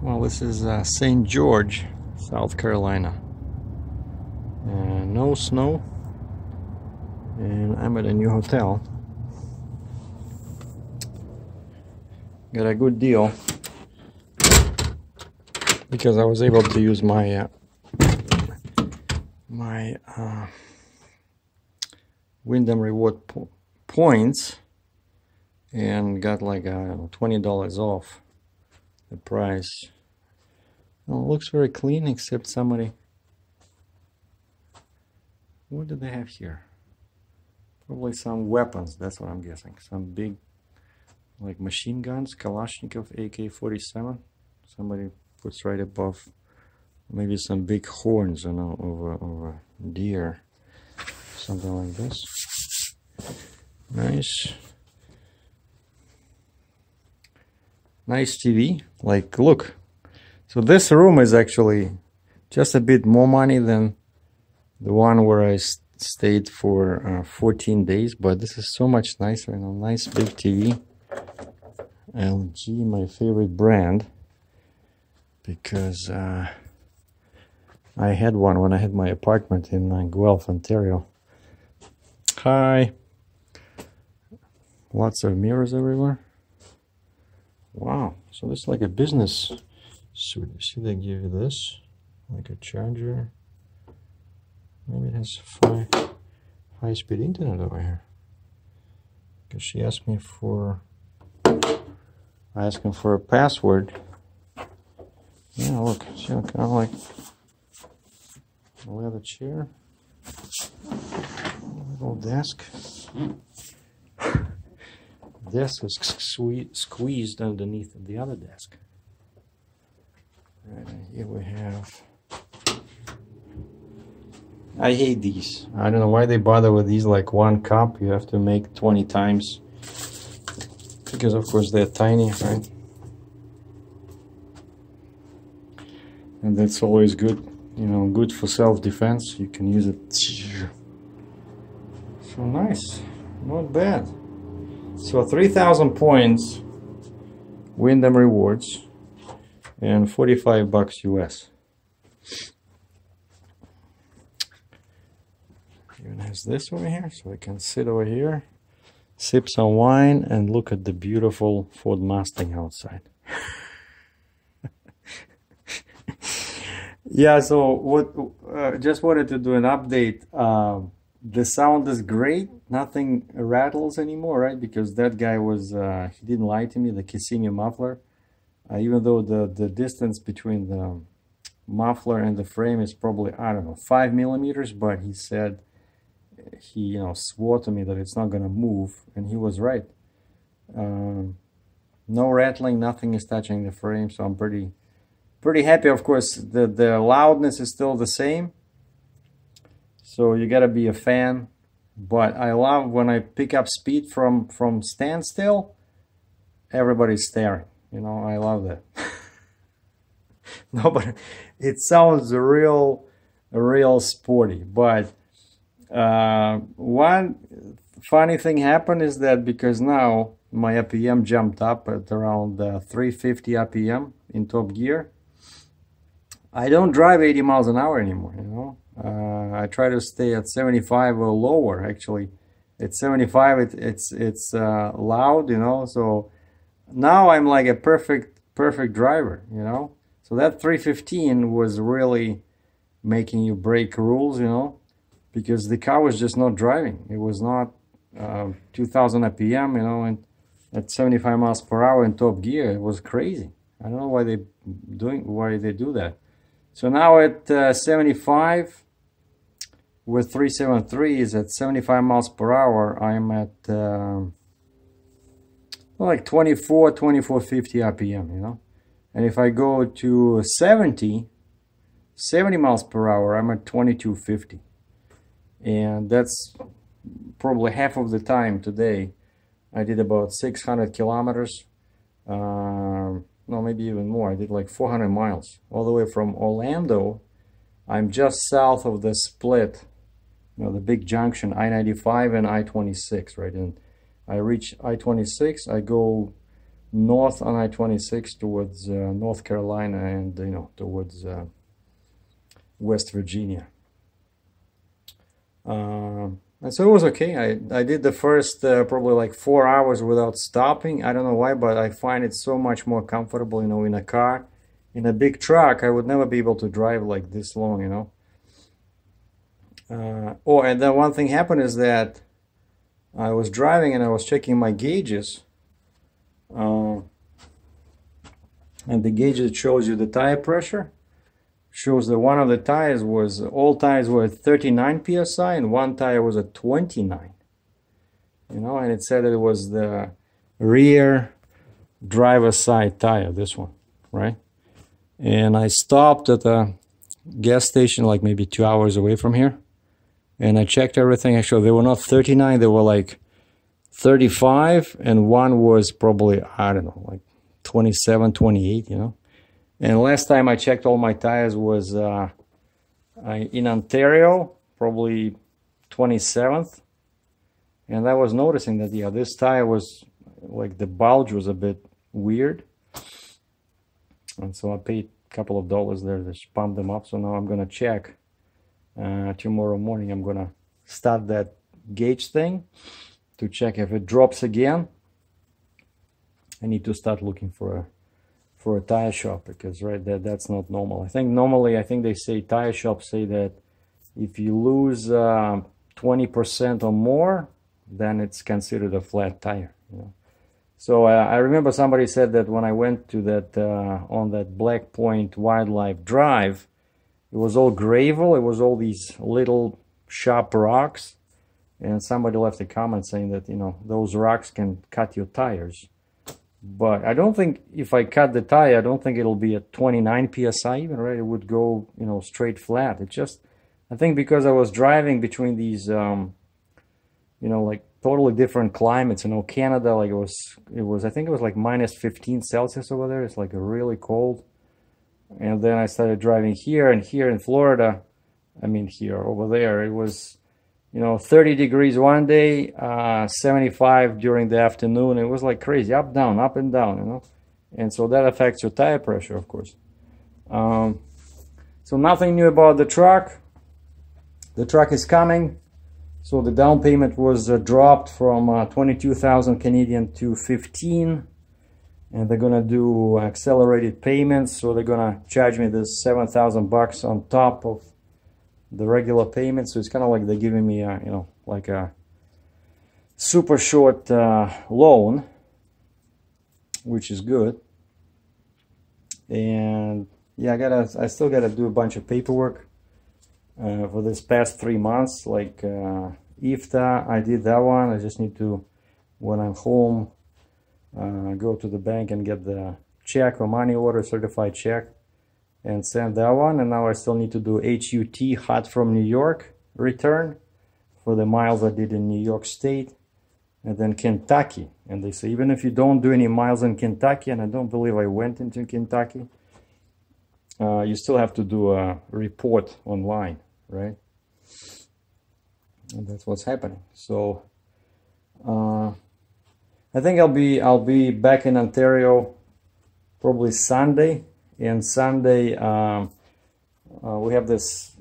Well, this is St. George, South Carolina. No snow, and I'm at a new hotel. Got a good deal because I was able to use my Wyndham Reward points and got like $20 off the price. Well, it looks very clean, except somebody. What do they have here? Probably some weapons, that's what I'm guessing. Some big, like machine guns, Kalashnikov AK-47. Somebody puts right above. Maybe some big horns, you know, over deer. Something like this. Nice. Nice TV. Like, look. So this room is actually just a bit more money than the one where I stayed for 14 days, but this is so much nicer. You know, nice big TV. LG, my favorite brand, because I had one when I had my apartment in Guelph, Ontario. Hi. Lots of mirrors everywhere. Wow. So this is like a business suite. You see, they give you this, like a charger. Maybe it has high-speed internet over here. Because she asked me for, I asked him for a password. Yeah, look, see, kind of like a leather chair, little desk. Desk is squeezed underneath the other desk. And here we have. I hate these. I don't know why they bother with these. Like one cup, you have to make 20 times. Because of course they're tiny, right? And that's always good, you know, good for self-defense. You can use it. So nice, not bad. So 3,000 points, Wyndham Rewards, and $45 US. Even has this over here, so I can sit over here, sip some wine, and look at the beautiful Ford Mustang outside. Yeah, so what? Just wanted to do an update. The sound is great. Nothing rattles anymore, right? Because that guy was he didn't lie to me. The Kissimmee muffler, even though the distance between the muffler and the frame is probably, I don't know, 5 millimeters, but he said, he, you know, swore to me that it's not gonna move, and he was right. No rattling, nothing is touching the frame, so I'm pretty happy. Of course, the loudness is still the same, so you gotta be a fan. But I love when I pick up speed from standstill, everybody's staring. You know, I love that. No, but it sounds real sporty. But one funny thing happened is that because now my RPM jumped up at around 350 RPM in top gear, I don't drive 80 miles an hour anymore, you know. I try to stay at 75 or lower. Actually, at 75 it's loud, you know. So now I'm like a perfect driver, you know. So that 315 was really making you break rules, you know, because the car was just not driving. It was not 2000 RPM, you know, and at 75 miles per hour in top gear. It was crazy. I don't know why they do that. So now at 75 with 373s at 75 miles per hour, I'm at like 2450 RPM, you know. And if I go to 70 miles per hour, I'm at 2250. And that's probably half of the time today. I did about 600 kilometers. No, maybe even more. I did like 400 miles all the way from Orlando. I'm just south of the split, you know, the big junction, I-95 and I-26, right? And I reach I-26, I go north on I-26 towards North Carolina and, you know, towards West Virginia. And so it was okay. I did the first probably like 4 hours without stopping. I don't know why, but I find it so much more comfortable, you know, in a car. In a big truck, I would never be able to drive like this long, you know. Oh, and then one thing happened is that I was driving and I was checking my gauges. And the gauge that shows you the tire pressure shows that one of the tires was, all tires were at 39 psi and one tire was at 29. You know, and it said that it was the rear driver's side tire, this one, right? And I stopped at a gas station like maybe 2 hours away from here. And I checked everything. Actually, they were not 39, they were like 35. And one was probably, I don't know, like 27, 28, you know. And last time I checked all my tires was in Ontario, probably 27th. And I was noticing that, yeah, this tire was, like the bulge was a bit weird. And so I paid a couple of dollars there to pump them up. So now I'm going to check. Tomorrow morning I'm going to start that gauge thing to check if it drops again. I need to start looking for a tire shop, because that's not normal. I think normally, I think they say, tire shops say that if you lose 20% or more, then it's considered a flat tire, you know. So I remember somebody said that when I went to that on that Black Point Wildlife Drive, it was all gravel, it was all these little sharp rocks, and somebody left a comment saying that, you know, those rocks can cut your tires. But I don't think, if I cut the tire, I don't think it'll be at 29 psi even, right? It would go, you know, straight flat. It just, I think because I was driving between these, you know, like totally different climates. You know, Canada, like it was, I think it was like minus 15 Celsius over there. It's like really cold. And then I started driving here, and here in Florida, I mean here, over there, it was, you know, 30 degrees one day, 75 during the afternoon. It was like crazy, up, down, up and down, you know. And so that affects your tire pressure, of course. So nothing new about the truck. The truck is coming. So the down payment was dropped from 22,000 Canadian to 15. And they're gonna do accelerated payments. So they're gonna charge me this 7,000 bucks on top of the regular payment. So it's kind of like they're giving me a, you know, like a super short loan, which is good. And yeah, I still gotta do a bunch of paperwork for this past 3 months, like IFTA. I did that one. I just need to, when I'm home, go to the bank and get the check or money order, certified check, and send that one. And now I still need to do HUT, hot from New York, return for the miles I did in New York State. And then Kentucky, and they say even if you don't do any miles in Kentucky, and I don't believe I went into Kentucky, you still have to do a report online, right? And that's what's happening. So I think I'll be back in Ontario probably Sunday. And Sunday we have this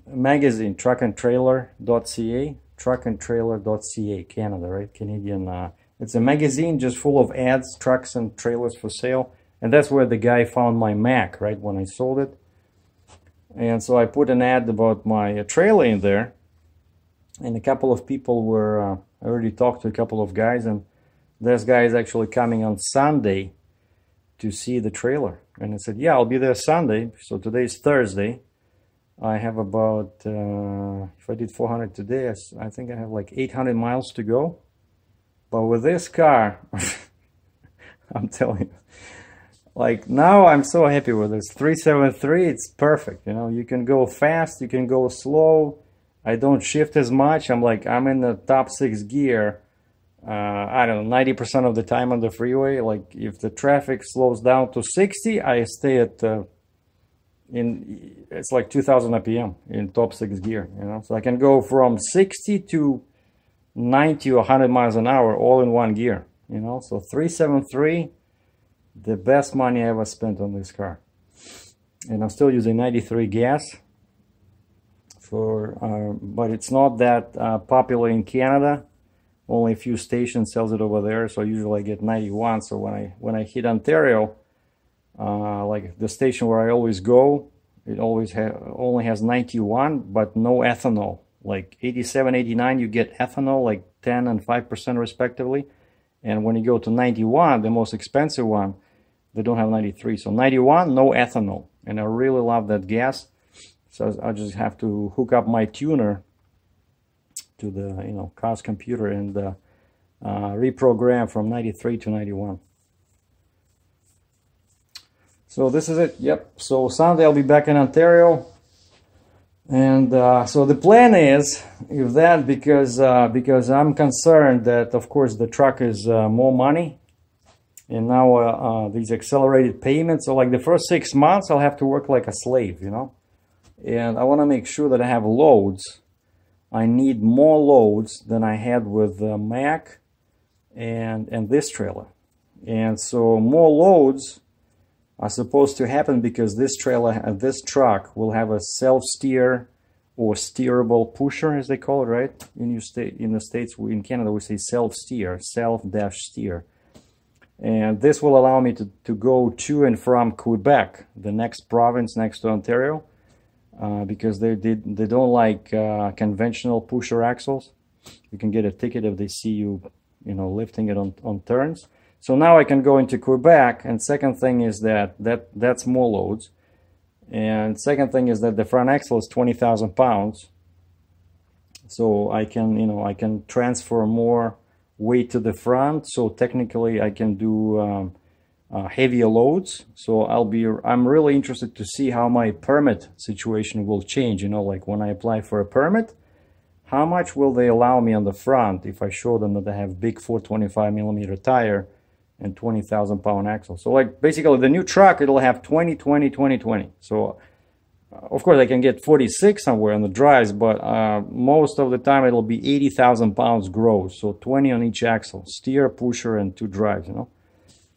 magazine, truckandtrailer.ca, truckandtrailer.ca, Canada, right? Canadian. It's a magazine just full of ads, trucks and trailers for sale. And that's where the guy found my Mac, right, when I sold it. And so I put an ad about my trailer in there. And a couple of people were, I already talked to a couple of guys, and this guy is actually coming on Sunday to see the trailer. And I said, yeah, I'll be there Sunday. So today's Thursday. I have about, if I did 400 today, I think I have like 800 miles to go. But with this car, I'm telling you, like now I'm so happy with this 373. It's perfect. You know, you can go fast, you can go slow. I don't shift as much. I'm in the top 6 gear. I don't know, 90% of the time on the freeway. Like if the traffic slows down to 60, I stay at it's like 2000 RPM in top 6 gear, you know. So I can go from 60 to 90 or 100 miles an hour all in one gear, you know. So 373, the best money I ever spent on this car. And I'm still using 93 gas for, but it's not that popular in Canada. Only a few stations sells it over there, so usually I get 91. So when I hit Ontario, like the station where I always go, it always only has 91, but no ethanol. Like 87, 89, you get ethanol, like 10 and 5% respectively. And when you go to 91, the most expensive one, they don't have 93. So 91, no ethanol. And I really love that gas. So I just have to hook up my tuner to the car's computer and reprogram from 93 to 91. So this is it. Yep. So Sunday I'll be back in Ontario. And so the plan is, if that, because I'm concerned that, of course, the truck is more money. And now these accelerated payments, so like the first 6 months, I'll have to work like a slave, And I want to make sure that I have loads. I need more loads than I had with Mac and this trailer. And so more loads are supposed to happen because this truck will have a self-steer or steerable pusher, as they call it, right? In the States, in Canada, we say self-steer, self-steer. And this will allow me to go to and from Quebec, the next province next to Ontario, because they don't like conventional pusher axles. You can get a ticket if they see you, lifting it on turns. So now I can go into Quebec, and second thing is that's more loads. And second thing is that the front axle is 20,000 pounds. So I can, I can transfer more weight to the front, so technically I can do heavier loads. So I'm really interested to see how my permit situation will change. Like when I apply for a permit, how much will they allow me on the front if I show them that I have big 425mm tire and 20,000 pound axle. So like basically the new truck, it'll have 20, 20, 20, 20. So of course I can get 46 somewhere on the drives, but most of the time it'll be 80,000 pounds gross. So 20 on each axle, steer, pusher, and 2 drives,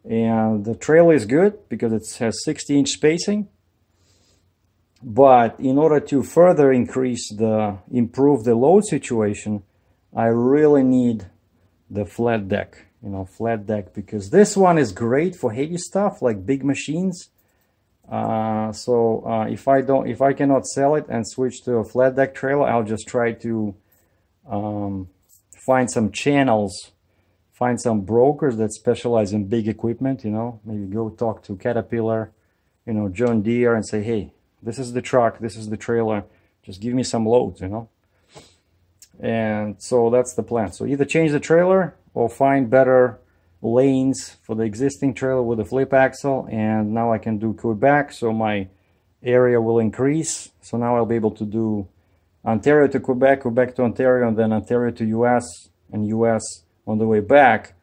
And the trailer is good because it has 60-inch spacing. But in order to further improve the load situation, I really need the flat deck. Flat deck, because this one is great for heavy stuff like big machines. If I cannot sell it and switch to a flat deck trailer, I'll just try to find some channels, find some brokers that specialize in big equipment. Maybe go talk to Caterpillar, John Deere, and say, hey, this is the truck, this is the trailer, just give me some loads, And so that's the plan. So either change the trailer or find better lanes for the existing trailer with a flip axle. And now I can do Quebec, so my area will increase. So now I'll be able to do Ontario to Quebec, Quebec to Ontario, and then Ontario to US, and US on the way back.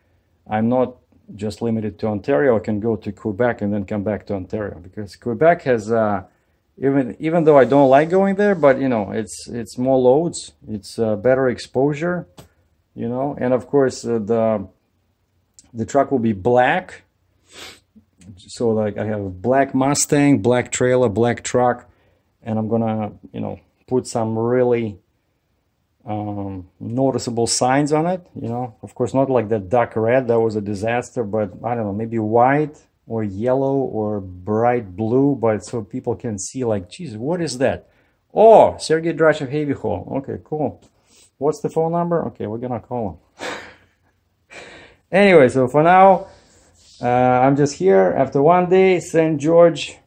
I'm not just limited to Ontario. I can go to Quebec and then come back to Ontario, because Quebec has even though I don't like going there, but it's more loads, it's better exposure, and of course the truck will be black. So like I have a black Mustang, black trailer, black truck, and I'm gonna put some really noticeable signs on it. Of course not like that dark red, that was a disaster, but I don't know, maybe white or yellow or bright blue, but so people can see like, geez, what is that? Oh, SERGEI DRATCHEV Heavy Haul. Okay, cool. What's the phone number? Okay, we're gonna call him. Anyway, so for now, I'm just here after one day, St. George,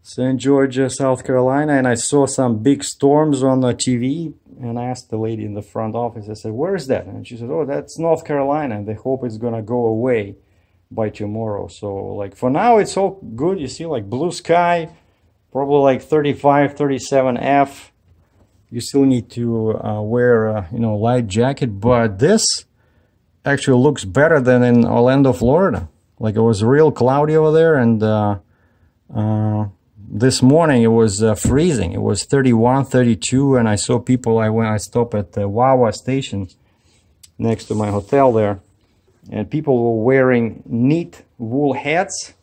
South Carolina, and I saw some big storms on the TV, and I asked the lady in the front office, I said, where is that? And she said, oh, that's North Carolina, and they hope it's gonna go away by tomorrow. So like for now it's all good. You see like blue sky, probably like 35, 37 F. You still need to wear a light jacket, but this actually looks better than in Orlando, Florida. Like it was real cloudy over there, and this morning it was freezing. It was 31, 32, and I saw people. I stopped at the Wawa station next to my hotel there, and people were wearing neat wool hats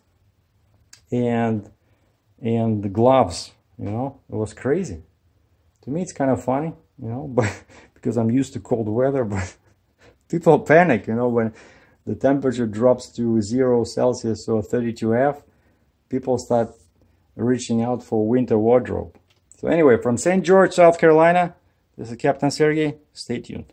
and the gloves. You know, it was crazy. To me, it's kind of funny, you know, but because I'm used to cold weather. But people panic, you know, when the temperature drops to 0 Celsius or 32°F. People start reaching out for winter wardrobe. So anyway, from St. George, South Carolina, this is Captain Sergey. Stay tuned.